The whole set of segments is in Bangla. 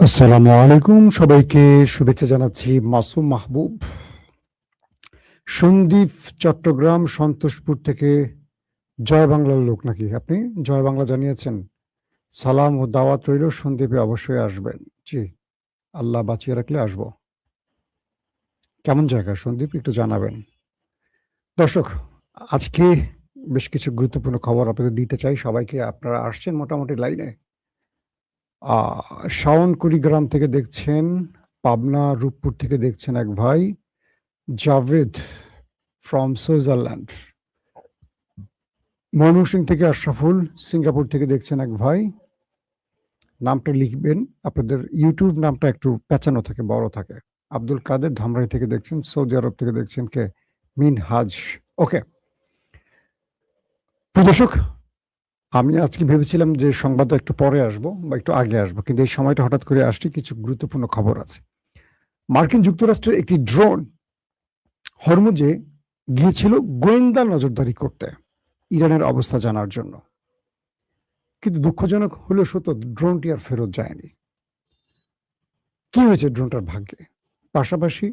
আসসালামু আলাইকুম, সবাইকে শুভেচ্ছা জানাচ্ছি। মাসুম মাহবুব, সন্দ্বীপ, চট্টগ্রাম, সন্তোষপুর থেকে। জয় বাংলার লোক নাকি আপনি? জয় বাংলা জানিয়েছেন। সালাম ও দাওয়াত রইল, সন্দ্বীপে অবশ্যই আসবেন। জি, আল্লাহ বাঁচিয়ে রাখলে আসবো। কেমন জায়গা সন্দ্বীপ, একটু জানাবেন। দর্শক, আজকে বেশ কিছু গুরুত্বপূর্ণ খবর আপনাদের দিতে চাই সবাইকে। আপনারা আসছেন মোটামুটি লাইনে। শাওন কুড়িগ্রাম থেকে দেখছেন, পাবনা রূপপুর থেকে দেখছেন এক ভাই, জাভেদ ফ্রম সুইজারল্যান্ড, ময়মনসিংহ থেকে আশরাফুল, সিঙ্গাপুর থেকে দেখছেন এক ভাই। নামটা লিখবেন, আপনাদের ইউটিউব নামটা একটু পেঁচানো থাকে, বড় থাকে। আব্দুল কাদের ধামরাই থেকে দেখছেন, সৌদি আরব থেকে দেখছেন কে, মিনহাজ। ওকে দর্শক, আমি আজকে ভেবেছিলাম যে সংবাদটা একটু পরে আসবো বা একটু আগে আসবো, কিন্তু এই সময়টা হঠাৎ করে আসছে। কিছু গুরুত্বপূর্ণ খবর আছে। মার্কিন যুক্তরাষ্ট্রের একটি ড্রোন হরমুজে গিয়েছিল গোয়েন্দা নজরদারি করতে, ইরানের অবস্থা জানার জন্য। কিন্তু দুঃখজনক হলেও সত্য, ড্রোনটি আর ফেরত যায়নি। কি হয়েছে ড্রোনটার ভাগ্যে? পাশাপাশি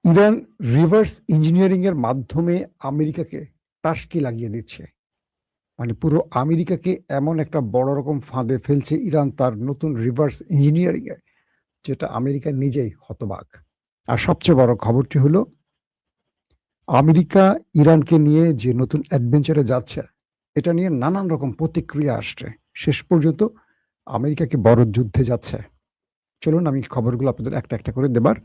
ইরান রিভার্স ইঞ্জিনিয়ারিং এর মাধ্যমে আমেরিকাকে টাসকি লাগিয়ে দিচ্ছে। মানে পুরো আমেরিকাকে এমন একটা বড় রকম ফাঁদে ফেলছে ইরান তার নতুন রিভার্স ইঞ্জিনিয়ারিং এ, যেটা আমেরিকা নিজেই হতবাক। আর সবচেয়ে বড় খবরটি হলো, আমেরিকা ইরানকে নিয়ে যে নতুন অ্যাডভেঞ্চারে যাচ্ছে, এটা নিয়ে নানান রকম প্রতিক্রিয়া আসছে। শেষ পর্যন্ত আমেরিকাকে বড় যুদ্ধে যাচ্ছে। চলুন আমি খবরগুলো আপনাদের একটা একটা করে দেবার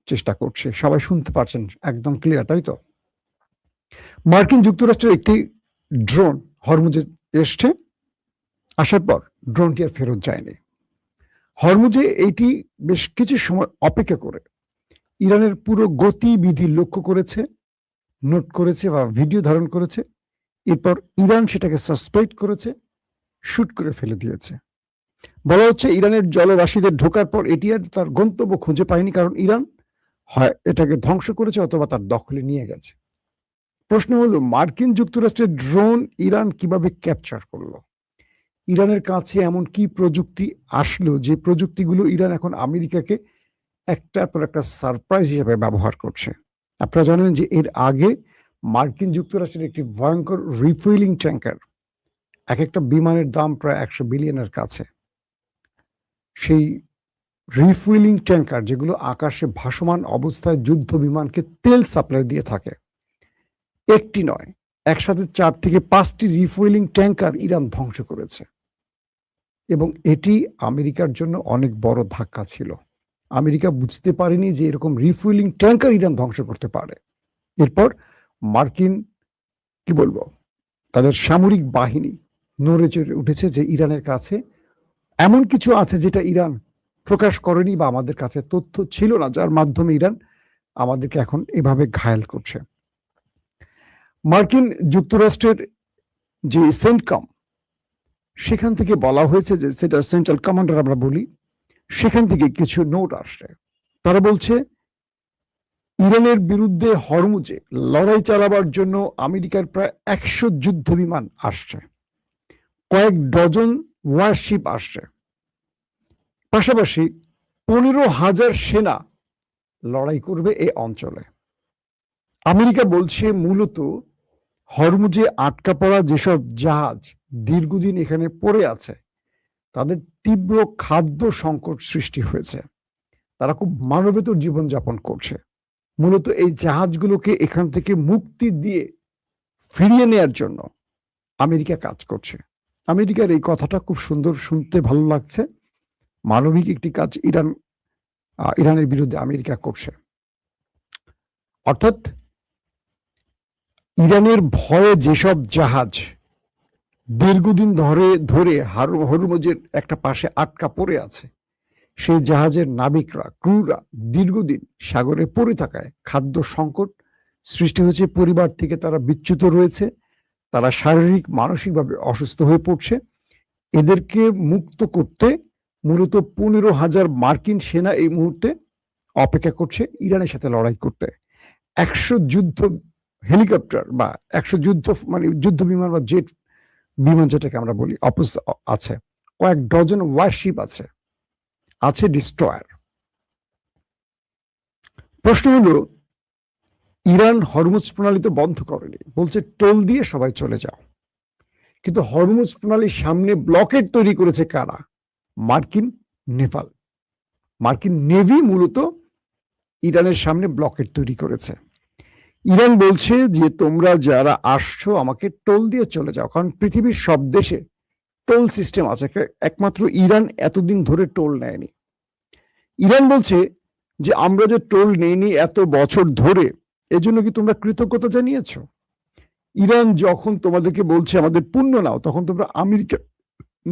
চেষ্টা করছি। সবাই শুনতে পারছেন একদম ক্লিয়ার, তাই তো? মার্কিন যুক্তরাষ্ট্রের একটি ড্রোন হরমুজে এসছে, আসার পর ড্রোনটি আর ফেরত যায়নি। হরমুজে এইটি বেশ কিছু সময় অপেক্ষা করে ইরানের পুরো গতিবিধি লক্ষ্য করেছে, নোট করেছে বা ভিডিও ধারণ করেছে। এরপর ইরান সেটাকে সাসপেক্ট করেছে, শুট করে ফেলে দিয়েছে। বলা হচ্ছে ইরানের জলরাশিতে ঢোকার পর এটি আর তার গন্তব্য খুঁজে পায়নি, কারণ ইরান হয় এটাকে ধ্বংস করেছে অথবা তার দখলে নিয়ে গেছে। প্রশ্ন হলো, মার্কিন যুক্তরাষ্ট্রের ড্রোন ইরান কিভাবে ক্যাপচার করলো? ইরানের কাছে এমন কি প্রযুক্তি আসলো যে প্রযুক্তিগুলো ইরান এখন আমেরিকাকে একটার পর একটা সারপ্রাইজ হিসেবে ব্যবহার করছে? আপনারা জানেন যে এর আগে মার্কিন যুক্তরাষ্ট্রের একটি ভয়ঙ্কর রিফুয়েলিং ট্যাঙ্কার, এক একটা বিমানের দাম প্রায় 100 বিলিয়নের কাছে, সেই রিফুয়েলিং ট্যাঙ্কার যেগুলো আকাশে ভাসমান অবস্থায় যুদ্ধ বিমানকে তেল সাপ্লাই দিয়ে থাকে, একটি নয়, একসাথে 4 থেকে 5টি রিফুয়েলিং ট্যাঙ্কার ইরান ধ্বংস করেছে। এবং এটি আমেরিকার জন্য অনেক বড় ধাক্কা ছিল। আমেরিকা বুঝতে পারেনি যে এরকম রিফুয়েলিং ট্যাঙ্কার ইরান ধ্বংস করতে পারে। এরপর মার্কিন, কি বলবো, তাদের সামরিক বাহিনী নড়ে চড়ে উঠেছে যে ইরানের কাছে এমন কিছু আছে যেটা ইরান প্রকাশ করেনি বা আমাদের কাছে তথ্য ছিল না, যার মাধ্যমে ইরান আমাদেরকে এখন এভাবে ঘায়েল করছে। মার্কিন যুক্তরাষ্ট্রের যে সেন্টকম, সেখান থেকে বলা হয়েছে যে, সেটা সেন্ট্রাল কমান্ডার আমরা বলি, সেখান থেকে কিছু নোট আসছে। তারা বলছে ইরানের বিরুদ্ধে হরমুজে লড়াই চালাবার জন্য আমেরিকার প্রায় 100 যুদ্ধ বিমান আসছে, কয়েক ডজন ওয়ারশিপ আসছে, পাশাপাশি 15,000 সেনা লড়াই করবে এই অঞ্চলে। আমেরিকা বলছে মূলত হরমুজে আটকা পড়া যেসব জাহাজ দীর্ঘদিন এখানে পড়ে আছে, তাদের তীব্র খাদ্য সংকট সৃষ্টি হয়েছে। তারা খুব মানবেতর জীবনযাপন করছে। মূলত এই জাহাজগুলোকে এখান থেকে মুক্তি দিয়ে ফিরিয়ে নেয়ার জন্য আমেরিকা কাজ করছে। আমেরিকার এই কথাটা খুব সুন্দর, শুনতে ভালো লাগছে। মানবিক একটি কাজ ইরানের বিরুদ্ধে আমেরিকা করছে। অর্থাৎ ইরানের ভয়ে যেসব জাহাজ দীর্ঘদিন ধরে হরমুজের একটা পাশে আটকা পড়ে আছে, সেই জাহাজের নাবিকরা, ক্রুরা দীর্ঘদিন সাগরে পড়ে থাকায় খাদ্য সংকট সৃষ্টি হয়েছে। পরিবার থেকে তারা বিচ্যুত রয়েছে, তারা শারীরিক মানসিকভাবে অসুস্থ হয়ে পড়ছে। এদেরকে মুক্ত করতে মূলত 15,000 মার্কিন সেনা এই মুহূর্তে অপেক্ষা করছে ইরানের সাথে লড়াই করতে। 100 যুদ্ধ হেলিকপ্টার বা 100 যুদ্ধ বিমান বা বিমান যেটাকে আমরা বলি আছে, কয়েক ডজন ওয়ারশিপ আছে। আছে ডিস্ট্রয়ার। প্রশ্ন হলো, ইরান হরমুজ প্রণালী তো বন্ধ করেনি, বলছে টোল দিয়ে সবাই চলে যাও। কিন্তু হরমুজ প্রণালীর সামনে ব্লকেট তৈরি করেছে কারা? মার্কিন নেভাল, মার্কিন নেভি মূলত ইরানের সামনে ব্লকেট তৈরি করেছে। ইরান বলছে যে তোমরা যারা আসছো আমাকে টোল দিয়ে চলে যাও, কারণ পৃথিবীর সব দেশে টোল সিস্টেম আছে, একমাত্র ইরান এতদিন ধরে টোল নেয়নি। ইরান বলছে যে আমরা যে টোল নেইনি এত বছর ধরে, এজন্য কি তোমরা কৃতজ্ঞতা জানিয়েছ? ইরান যখন তোমাদেরকে বলছে আমাদের পণ্য নাও, তখন তোমরা আমেরিকার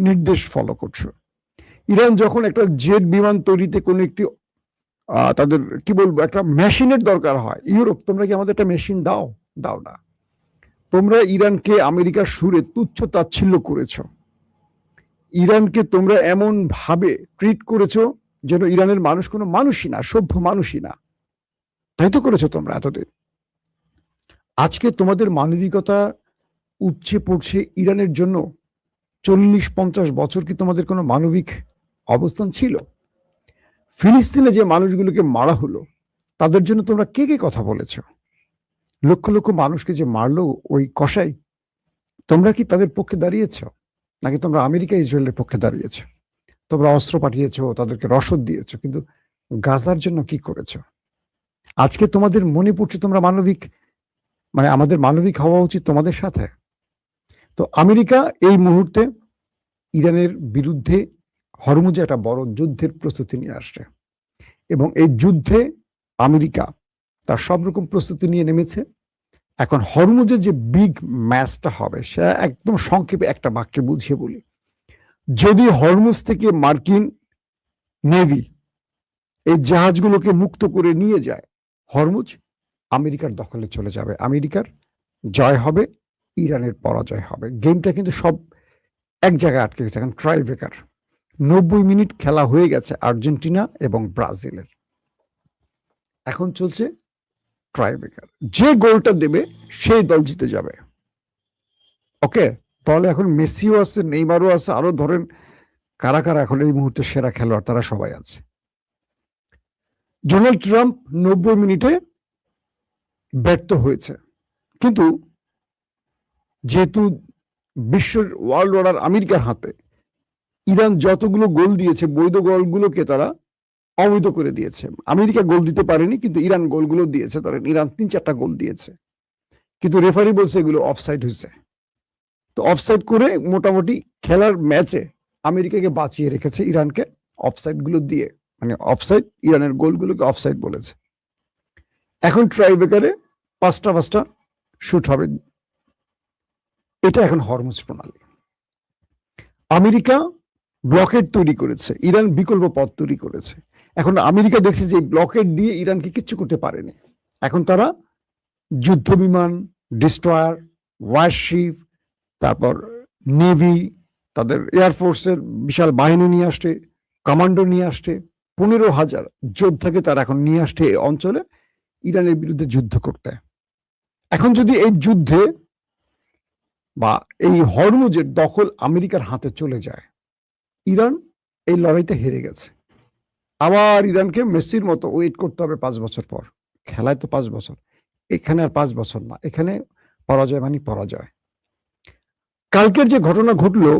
নির্দেশ ফলো করছো। ইরান যখন একটা জেট বিমান তৈরিতে কোনো একটি তাদের কি বলবো একটা মেশিনের দরকার হয়, ইউরোপ তোমরা কি আমাদের একটা মেশিন দাও? দাও না। তোমরা ইরানকে আমেরিকার সুরে তুচ্ছ তাচ্ছিল্য করেছ। ইরানকে তোমরা এমন ভাবে ট্রিট করেছো যেন ইরানের মানুষ কোনো মানুষই না, সভ্য মানুষই না। তাই তো করেছো তোমরা এতদিন। আজকে তোমাদের মানবিকতা উপচে পড়ছে ইরানের জন্য। 40-50 বছর কি তোমাদের কোনো মানবিক অবস্থান ছিল? ফিলিস্তিনে যে মানুষগুলোকে মারা হলো, তাদের জন্য তোমরা কে কে কথা বলেছ? লক্ষ লক্ষ মানুষকে যে মারলো ওই কসাই, তোমরা কি তাদের পক্ষে দাঁড়িয়েছ? নাকি তোমরা আমেরিকা ইসরায়েলের পক্ষে দাঁড়িয়েছ? তোমরা অস্ত্র পাঠিয়েছ, তাদেরকে রসদ দিয়েছ, কিন্তু গাজার জন্য কি করেছ? আজকে তোমাদের মনে পড়ছে তোমরা মানবিক, মানে আমাদের মানবিক হওয়া উচিত তোমাদের সাথে। তো আমেরিকা এই মুহূর্তে ইরানের বিরুদ্ধে হরমুজে একটা বড় যুদ্ধের প্রস্তুতি নিয়ে আসছে, এবং এই যুদ্ধে আমেরিকা তার সব রকম প্রস্তুতি নিয়ে নেমেছে। এখন হরমুজে যে বিগ ম্যাচটা হবে, সেটা একদম সংক্ষেপে একটা বাক্যে বুঝিয়ে বলি। যদি হরমুজ থেকে মার্কিন নেভি এই জাহাজগুলোকে মুক্ত করে নিয়ে যায়, হরমুজ আমেরিকার দখলে চলে যাবে। আমেরিকার জয় হবে, ইরানের পরাজয় হবে। গেমটা কিন্তু সব এক জায়গায় আটকে গেছে। এখন ট্রাইব্রেকার 90 মিনিট খেলা হয়ে গেছে আর্জেন্টিনা এবং ব্রাজিলের। এখন চলছে ট্রাইব্রেকার। যে গোলটা দেবে সেই দল জিতে যাবে। ওকে, তাহলে এখন মেসিও আছে, নেইমারও আছে, আরো ধরেন কারা কারা এখন এই মুহূর্তে সেরা খেলোয়াড়, তারা সবাই আছে। ডোনাল্ড ট্রাম্প 90 মিনিটে ব্যর্থ হয়েছে, কিন্তু যেহেতু বিশ্বের ওয়ার্ল্ড অর্ডার আমেরিকার হাতে, ইরান যতগুলো গোল দিয়েছে বৈধ গোলগুলোকে তারা অবৈধ করে দিয়েছে। আমেরিকা গোল দিতে পারেনি, কিন্তু ইরান গোলগুলো দিয়েছে। ধরেন ইরান 3-4টা গোল দিয়েছে, কিন্তু রেফারি বলছে এগুলো অফসাইড হয়েছে। তো অফসাইড করে মোটামুটি খেলার ম্যাচে আমেরিকাকে বাঁচিয়ে রেখেছে ইরানকে অফসাইড গুলো দিয়ে, মানে অফসাইড, ইরানের গোলগুলোকে অফসাইড বলেছে। এখন ট্রাইব্রেকারে 5টা শুট হবে। এটা এখন হরমুজ প্রণালী। আমেরিকা ব্লকেট তৈরি করেছে, ইরান বিকল্প পথ তৈরি করেছে। এখন আমেরিকা দেখছে যে ব্লকেট দিয়ে ইরানকে কিচ্ছু করতে পারেনি। এখন তারা যুদ্ধ বিমান, ডিস্ট্রয়ার, ওয়ারশিপ, তারপর নেভি, তাদের এয়ারফোর্সের বিশাল বাহিনী নিয়ে আসছে, কমান্ডো নিয়ে আসছে, 15,000 যোদ্ধাকে তারা এখন নিয়ে আসছে এই অঞ্চলে ইরানের বিরুদ্ধে যুদ্ধ করতে। এখন যদি এই যুদ্ধে বা এই হরমুজের দখল আমেরিকার হাতে চলে যায়, ইরান এই লড়াইতে হেরে গেছে। আবার ইরানকে মেসির মতো ওয়েট করতে হবে 5 বছর পর। খেলায় তো 5 বছর, এখানে আর 5 বছর না। এখানে পরাজয় মানে পরাজয়। কালকের যে ঘটনা ঘটলো,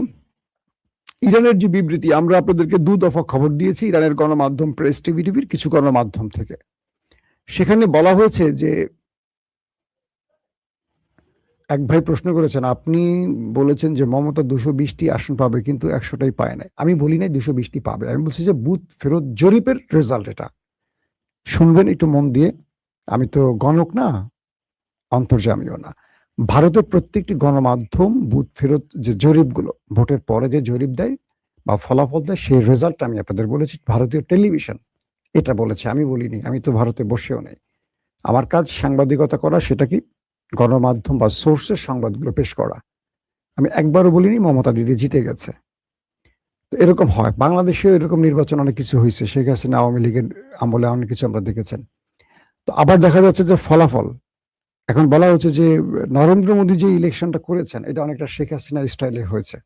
ইরানের যে বিবৃতি, আমরা আপনাদেরকে 2 দফা খবর দিয়েছি ইরানের গণমাধ্যম প্রেস টিভির কিছু গণমাধ্যম থেকে। সেখানে বলা হয়েছে যে, এক ভাই প্রশ্ন করেছেন, আপনি বলেছেন যে মমতা 220টি আসন পাবে, কিন্তু 100টাই পায় নাই। আমি বলি নাই 220টি পাবে, আমি বলছি যে বুথ ফেরত জরিপের রেজাল্ট এটা। শুনবেন একটু মন দিয়ে, আমি তো গণক না, অন্তর্যামীও না। ভারতের প্রত্যেকটি গণমাধ্যম বুথ ফেরত যে জরিপগুলো, ভোটের পরে যে জরিপ দেয় বা ফলাফল দেয়, সেই রেজাল্টটা আমি আপনাদের বলেছি। ভারতীয় টেলিভিশন এটা বলেছে, আমি বলিনি। আমি তো ভারতে বসেও নেই। আমার কাজ সাংবাদিকতা করা, সেটা কি গণমাধ্যম বা সোর্সের সংবাদগুলো পেশ করা। আমি একবারও বলিনি মমতা দিদি জিতে গেছে। তো এরকম হয়, বাংলাদেশেও এরকম নির্বাচন অনেক কিছু হয়েছে। শেখ হাসিনা আওয়ামী লীগের আমলে অনেক কিছু আমরা দেখেছেন। তো আবার দেখা যাচ্ছে যে ফলাফল এখন বলা হচ্ছে যে নরেন্দ্র মোদী যে ইলেকশনটা করেছেন, এটা অনেকটা শেখ হাসিনা স্টাইলে হয়েছে।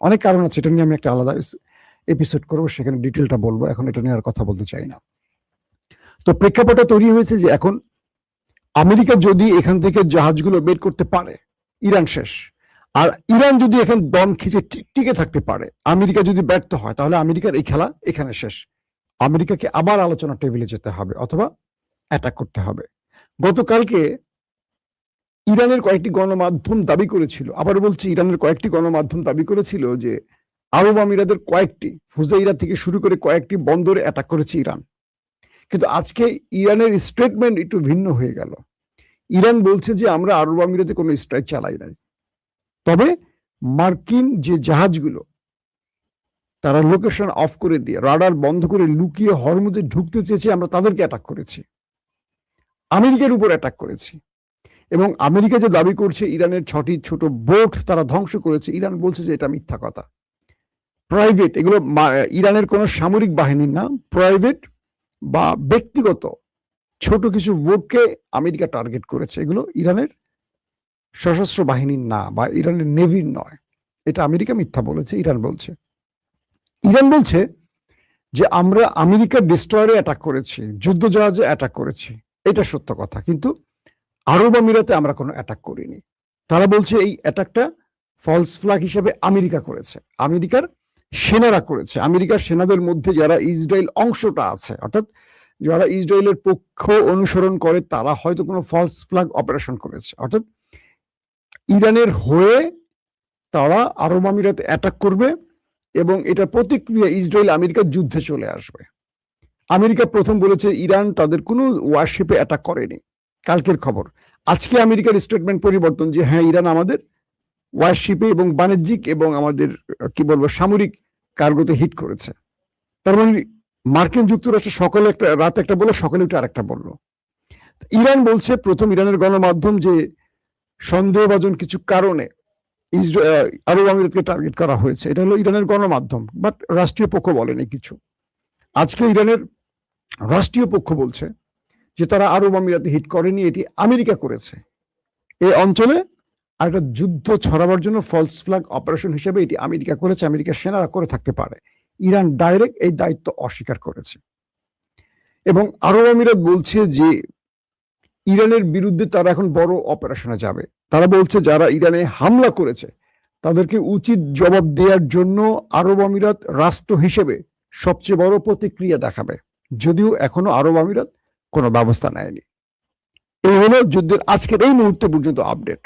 অনেক কারণ আছে, এটা নিয়ে আমি একটা আলাদা এপিসোড করবো, সেখানে ডিটেলটা বলবো, এখন এটা নিয়ে আর কথা বলতে চাই না। তো প্রেক্ষাপটটা তৈরি হয়েছে যে এখন আমেরিকা যদি এখান থেকে জাহাজগুলো বের করতে পারে, ইরান শেষ। আর ইরান যদি এখানে দম খিচে টিকে থাকতে পারে, আমেরিকা যদি ব্যর্থ হয়, তাহলে আমেরিকার এই খেলা এখানে শেষ। আমেরিকাকে আবার আলোচনা টেবিলে যেতে হবে অথবা অ্যাটাক করতে হবে। গতকালকে ইরানের কয়েকটি গণমাধ্যম দাবি করেছিল, আবার বলছি ইরানের কয়েকটি গণমাধ্যম দাবি করেছিল যে আরব আমিরাতের কয়েকটি ফুজাইরা থেকে শুরু করে কয়েকটি বন্দরে অ্যাটাক করেছে ইরান। কিন্তু আজকে ইরানের স্টেটমেন্ট একটু ভিন্ন হয়ে গেল। ইরান বলছে যে আমরা আরব আমিরাতে কোনো স্ট্রাইক চালাই নাই, তবে মার্কিন যে জাহাজগুলো তারা লোকেশন অফ করে দিয়ে রাডার বন্ধ করে লুকিয়ে হরমুজে ঢুকতে চেয়েছে, আমরা তাদেরকে অ্যাটাক করেছি, আমেরিকার উপর অ্যাটাক করেছি। এবং আমেরিকা যে দাবি করছে ইরানের 6টি ছোট বোট তারা ধ্বংস করেছে, ইরান বলছে যে এটা মিথ্যা কথা। প্রাইভেট, এগুলো ইরানের কোনো সামরিক বাহিনীর না, প্রাইভেট বা ব্যক্তিগত ছোট কিছু বোটকে আমেরিকা টার্গেট করেছে, এগুলো ইরানের সশস্ত্র বাহিনীর না বা ইরানের নেভির নয়। এটা আমেরিকা মিথ্যা বলেছে, ইরান বলছে। ইরান বলছে যে আমরা আমেরিকার ডিস্ট্রয়ারে অ্যাটাক করেছি, যুদ্ধ জাহাজে অ্যাটাক করেছি, এটা সত্য কথা, কিন্তু আরব আমিরাতে আমরা কোনো অ্যাটাক করিনি। তারা বলছে এই অ্যাটাকটা ফলস ফ্ল্যাগ হিসেবে আমেরিকা করেছে, আমেরিকার সেনারা করেছে। আমেরিকার সেনাদের মধ্যে যারা ইসরায়েল অংশটা আছে, অর্থাৎ যারা ইসরায়েলের পক্ষ অনুসরণ করে, তারা হয়তো কোনো ফলস ফ্ল্যাগ অপারেশন করেছে, অর্থাৎ ইরানের হয়ে তারা আরব আমিরাতে অ্যাটাক করবে এবং এটা প্রতিক্রিয়া ইসরায়েল আমেরিকার যুদ্ধে চলে আসবে। আমেরিকা প্রথম বলেছে ইরান তাদের কোনো ওয়ারশিপে অ্যাটাক করেনি, কালকের খবর। আজকে আমেরিকার স্টেটমেন্ট পরিবর্তন যে হ্যাঁ, ইরান আমাদের ওয়ারশিপে এবং বাণিজ্যিক এবং আমাদের কি বলবো সামরিক কার্গোতে হিট করেছে। তার মানে মার্কিন যুক্তরাষ্ট্র সকলে একটা রাত একটা বললো, সকলে উঠে আরেকটা বললো। ইরান বলছে, প্রথম ইরানের গণমাধ্যম, যে সন্দেহভাজন কিছু কারণে আরব আমিরাতকে টার্গেট করা হয়েছে। এটা হলো ইরানের গণমাধ্যম, বাট রাষ্ট্রীয় পক্ষ বলেনি কিছু। আজকে ইরানের রাষ্ট্রীয় পক্ষ বলছে যে তারা আরব আমিরাতে হিট করেনি, এটি আমেরিকা করেছে। এই অঞ্চলে একটা যুদ্ধ ছড়াবার জন্য ফলস ফ্ল্যাগ অপারেশন হিসেবে এটি আমেরিকা করেছে, আমেরিকার সেনারা করে থাকতে পারে। ইরান ডাইরেক্ট এই দায়িত্ব অস্বীকার করেছে। এবং আরব আমিরাত বলছে যে ইরানের বিরুদ্ধে তারা এখন বড় অপারেশনে যাবে। তারা বলছে যারা ইরানে হামলা করেছে তাদেরকে উচিত জবাব দেওয়ার জন্য আরব আমিরাত রাষ্ট্র হিসেবে সবচেয়ে বড় প্রতিক্রিয়া দেখাবে, যদিও এখনো আরব আমিরাত কোনো ব্যবস্থা নেয়নি। এই হলো যুদ্ধের আজকের এই মুহূর্তে পর্যন্ত আপডেট।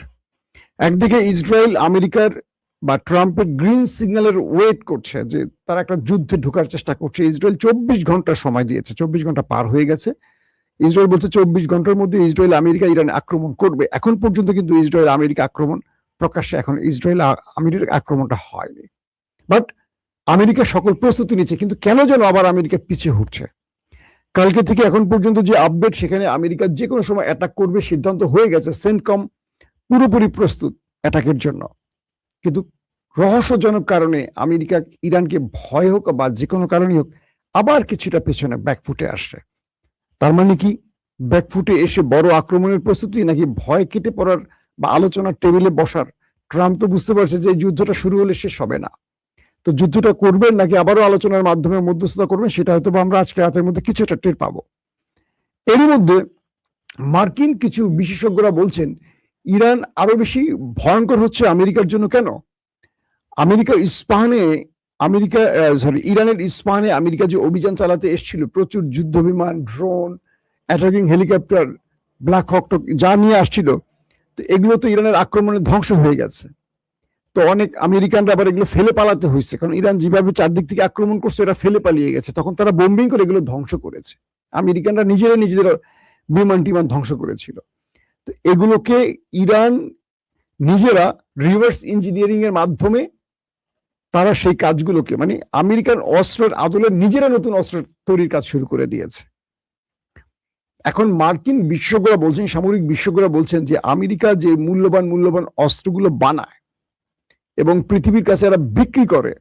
একদিকে ইসরায়েল আমেরিকার বা ট্রাম্পের গ্রিন সিগন্যালের ওয়েট করছে যে তারা একটা যুদ্ধে ঢোকার চেষ্টা করছে। ইসরায়েল 24 ঘন্টা সময় দিয়েছে, 24 ঘন্টা পার হয়ে গেছে। ইসরায়েল বলছে 24 ঘন্টার মধ্যে ইসরায়েল আমেরিকা ইরানে আক্রমণ করবে। এখন পর্যন্ত কিন্তু ইসরায়েল আমেরিকা আক্রমণ প্রকাশ্যে এখন ইসরায়েল আমেরিকার আক্রমণটা হয়নি, বাট আমেরিকা সকল প্রস্তুতি নিচ্ছে। কিন্তু কেন যেন আবার আমেরিকা পিছিয়ে উঠছে। কালকে থেকে এখন পর্যন্ত যে আপডেট, সেখানে আমেরিকা যে কোনো সময় অ্যাটাক করবে সিদ্ধান্ত হয়ে গেছে। সেন্টকম পুরোপুরি প্রস্তুত অ্যাটাকের জন্য, কিন্তু রহস্যজনক কারণে আমেরিকা ইরানকে ভয় হোক বা যে কোনো কারণে হোক আবার কিছুটা পেছনে ব্যাকফুটে আসছে। তার মানে কি ব্যাকফুটে এসে বড় আক্রমণের প্রস্তুতি, নাকি ভয় কেটে পড়ার বা আলোচনার টেবিলে বসার? ট্রাম্প তো বুঝতে পারছে যে এই যুদ্ধটা শুরু হলে শেষ হবে না। তো যুদ্ধটা করবেন নাকি আবারও আলোচনার মাধ্যমে মধ্যস্থতা করবেন, সেটা হয়তো আমরা আজকে রাতের মধ্যে কিছুটা টের পাবো। এর মধ্যে মার্কিন কিছু বিশেষজ্ঞরা বলছেন ইরান আরো বেশি ভয়ঙ্কর হচ্ছে আমেরিকার জন্য। কেন? ইরানের ইস্পাহানে আমেরিকা যে অভিযান চালাতে এসেছিল, প্রচুর যুদ্ধ বিমান, ড্রোন, অ্যাটাকিং হেলিকপ্টার, ব্ল্যাক হক যা নিয়ে আসছিল, তো এগুলো তো ইরানের আক্রমণে ধ্বংস হয়ে গেছে। তো অনেক আমেরিকানরা আবার এগুলো ফেলে পালাতে হয়েছে, কারণ ইরান যেভাবে চারদিক থেকে আক্রমণ করছে এরা ফেলে পালিয়ে গেছে। তখন তারা বোম্বিং করে এগুলো ধ্বংস করেছে। আমেরিকানরা নিজেদের বিমান টিমান ধ্বংস করেছিল। তো এগুলোকে ইরান নিজেরা রিভার্স ইঞ্জিনিয়ারিং এর মাধ্যমে তারা সেই কাজগুলোকে, মানে আমেরিকান অস্ত্রের আদলে নিজেরা নতুন অস্ত্র তৈরির কাজ শুরু করে দিয়েছে। এখন মার্কিন বিশেষজ্ঞরা বলছেন, সামরিক বিশেষজ্ঞরা বলছেন যে আমেরিকা যে মূল্যবান অস্ত্রগুলো বানায় এবং পৃথিবীর কাছে এরা বিক্রি করে,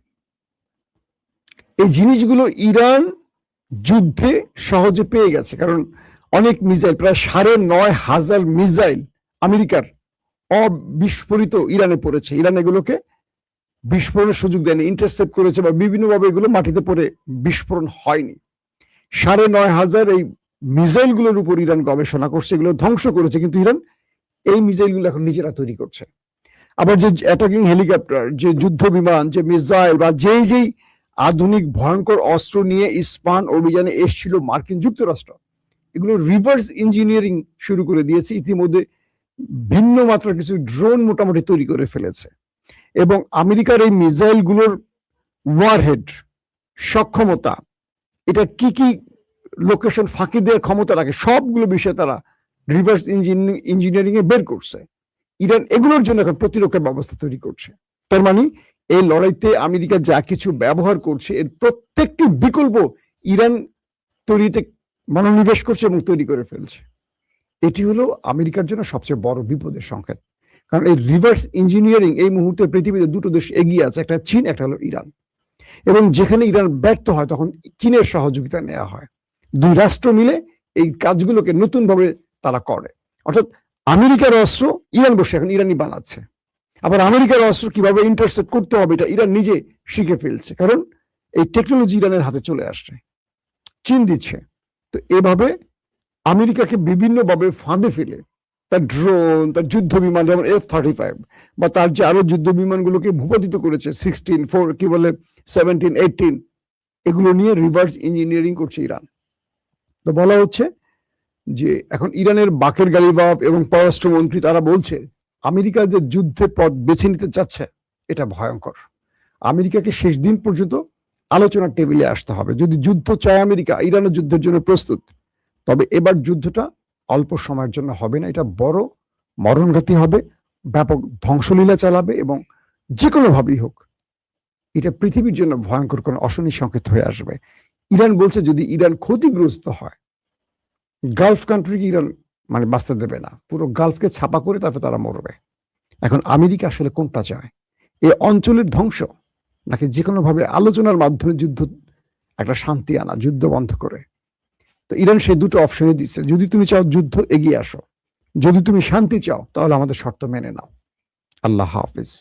এই জিনিসগুলো ইরান যুদ্ধে সহজে পেয়ে গেছে। কারণ অনেক মিসাইল, প্রায় 9,500 মিসাইল আমেরিকার অবিস্ফোরিত ইরানে পড়েছে। ইরান এগুলোকে বিস্ফোরণের সুযোগ দেয়নি, ইন্টারসেপ্ট করেছে বা বিভিন্নভাবে এগুলো মাটিতে পড়ে বিস্ফোরণ হয়নি। ৯,৫০০ এই মিসাইল গুলোর উপর ইরান গবেষণা করছে, এগুলো ধ্বংস করেছে, কিন্তু ইরান এই মিসাইল গুলো এখন নিজেরা তৈরি করছে। আবার যে অ্যাটাকিং হেলিকপ্টার, যে যুদ্ধ বিমান, যে মিসাইল বা যেই আধুনিক ভয়ঙ্কর অস্ত্র নিয়ে ইস্পান অভিযানে এসেছিল মার্কিন যুক্তরাষ্ট্র, এগুলো রিভার্স ইঞ্জিনিয়ারিং শুরু করে দিয়েছে। ইতিমধ্যে ভিন্ন মাত্রার কিছু ড্রোন মোটামুটি তৈরি করে ফেলেছে, এবং আমেরিকার এই মিসাইল গুলোর ওয়ারহেড সক্ষমতা, এটা কি কি লোকেশন ফাঁকি দেওয়ার ক্ষমতা রাখে, সবগুলো বিষয়ে তারা রিভার্স ইঞ্জিনিয়ারিং এ বের করছে। ইরান এগুলোর জন্য এখন প্রতিরক্ষা ব্যবস্থা তৈরি করছে। তার মানে এই লড়াইতে আমেরিকা যা কিছু ব্যবহার করছে এর প্রত্যেকটি বিকল্প ইরান তৈরিতে মনোনিবেশ করছে এবং তৈরি করে ফেলছে। এটি হলো আমেরিকার জন্য সবচেয়ে বড় বিপদের সংকেত, কারণ এই রিভার্স ইঞ্জিনিয়ারিং এই মুহূর্তে পৃথিবীতে দুটো দেশ এগিয়ে আছে, একটা চীন, একটা হলো ইরান। এবং যেখানে ইরান ব্যর্থ হয় তখন চীনের সহযোগিতা নেওয়া হয়। দুই রাষ্ট্র মিলে এই কাজগুলোকে নতুন ভাবে তারা করে। অর্থাৎ আমেরিকার অস্ত্র ইরান বসে এখন ইরানি বানাচ্ছে, আবার আমেরিকার অস্ত্র কিভাবে ইন্টারসেপ্ট করতে হবে এটা ইরান নিজে শিখে ফেলছে, কারণ এই টেকনোলজি ইরানের হাতে চলে আসছে, চীন দিচ্ছে। তো এভাবে আমেরিকাকে বিভিন্নভাবে ফাঁদে ফেলে তার ড্রোন, তার যুদ্ধ বিমান, যেমন F-35 বা তার যে আরো যুদ্ধ বিমানগুলোকে ভূপাতিত করেছে 17, 18, এগুলো নিয়ে রিভার্স ইঞ্জিনিয়ারিং করছে ইরান। তো বলা হচ্ছে যে এখন ইরানের বাকের গালিবাফ এবং পররাষ্ট্রমন্ত্রী তারা বলছে আমেরিকা যে যুদ্ধের পথ বেছে নিতে চাচ্ছে এটা ভয়ঙ্কর। আমেরিকাকে শেষ দিন পর্যন্ত আলোচনার টেবিলে আসতে হবে। যদি যুদ্ধ চায় আমেরিকা, ইরানের যুদ্ধের জন্য প্রস্তুত, তবে এবার যুদ্ধটা অল্প সময়ের জন্য হবে না, এটা বড় মরণঘাতী হবে, ব্যাপক ধ্বংসলীলা চালাবে, এবং যে কোনোভাবেই হোক এটা পৃথিবীর জন্য ভয়ঙ্কর কোনো অশনি সংকেত হয়ে আসবে। ইরান বলছে যদি ইরান ক্ষতিগ্রস্ত হয়, গালফ কান্ট্রিকে ইরান মানে বাঁচতে দেবে না, পুরো গালফকে ছাপা করে তারপরে তারা মরবে। এখন আমেরিকা আসলে কোনটা চায়, এই অঞ্চলের ধ্বংস নাকি যে কোনোভাবে আলোচনার মাধ্যমে যুদ্ধ, একটা শান্তি আনা, যুদ্ধ বন্ধ করে? তো ইরান সেই দুটো অপশনে দিচ্ছে, যদি তুমি চাও যুদ্ধ এগিয়ে আসো, যদি তুমি শান্তি চাও তাহলে আমাদের শর্ত মেনে নাও। আল্লাহ হাফিজ।